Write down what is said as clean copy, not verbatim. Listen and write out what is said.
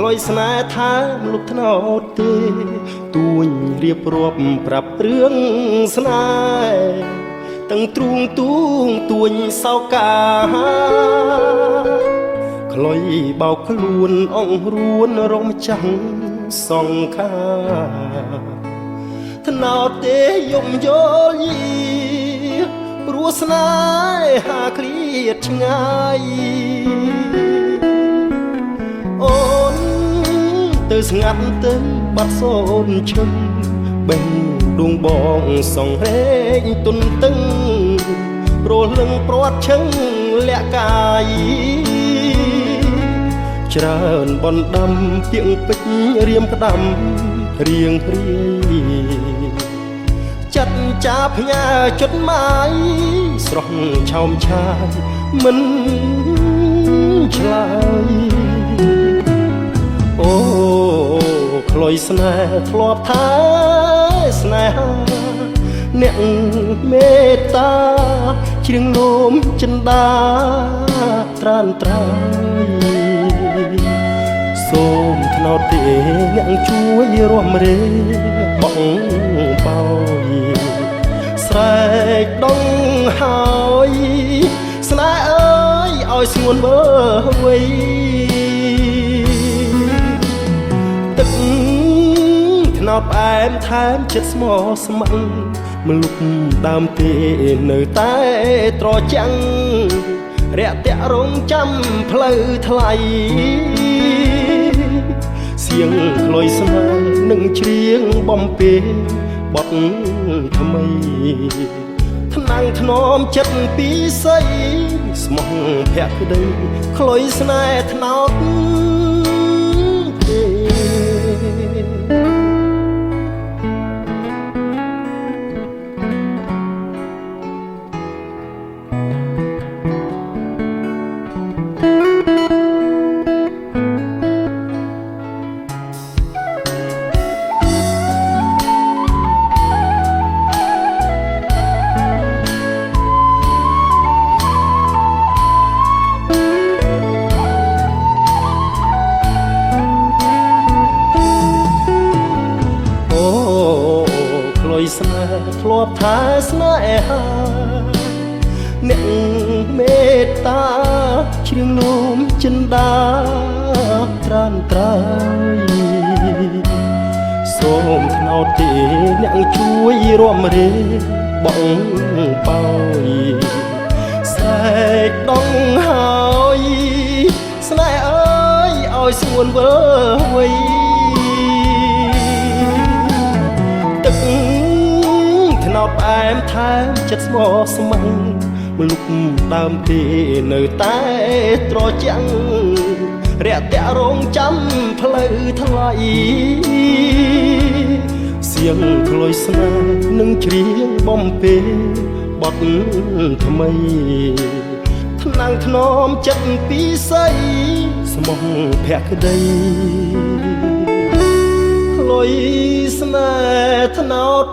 ลอยស្នេហ៍ថាមលុបថ្នោតទេទួញរៀបរាប់ប្រាប់រឿងស្នេហ៍ទាំងទ្រូងទួងទួញសោកាខ្លុយបោកខ្លួនអង្រួនរំចាំងសង្ខាថ្នោតទេយំយល់យីព្រោះស្នេហាឃ្លាតឆ្ងាយអូនទៅស្ងាត់ទៅបាត់សូនឈឹងបេះដួងបងសងហេងទុនតឹងព្រោះលឹងព្រាត់ឈឹងលាក់កាយច្រើនបណ្ដាំទៀងពេជ្ររៀមក្ដាំរៀងព្រាយចាត់ចាផ្ញើចុតម៉ាយស្រស់ឆោមឆាយមិនឆ្លើយអូខ្លុយស្នេហ៍ធ្លាប់ថាស្នេហាអ្នកមេត្តាជ្រៀងលោមចិន្តាត្រានត្រៃសូមថ្នោតទេអ្នកជួយរួមរេបងបោយស្រែកដងហើយស្នេហ៍អើយឲ្យស្ងួនមើវៃទឹកថ្នោតផ្អែមថែមចិត្តស្មោះស្ម័គ្រមលុបដើមទេនៅតែត្រចាំងរាក់តាក់រងចាំផ្លូវថ្លៃសៀងខ្លុយស្នេហ៍នឹងច្រៀងបំពេបទថ្មីថ្នាំងធ្នមចិត្តពីស័យស្មោះភក្តីខ្លុយស្នេហ៍ថ្នោតស្នេហ៍ធ្លាប់ថាស្នេហាអ្នកមេត្តាជ្រៀងនោមចិន្តាត្រានត្រៃសូមថ្នោតទេអ្នកជួយរួមរេបងបោយស្រែកដងហើយស្នេហ៍អើយឲ្យស្ងួនវើវៃថ្នោតផ្អែមថែមចិត្តស្មោះស្ម័គ្រមលុបដើមទេនៅតែត្រចាំងរាក់តាក់រងចាំផ្លូវថ្លៃសៀងខ្លុយស្នេហ៍នឹងច្រៀងបំពេបទថ្មីថ្នាំងធ្នមចិត្តពីស័យស្មោះភក្តីខ្លុយស្នេហ៍ថ្នោត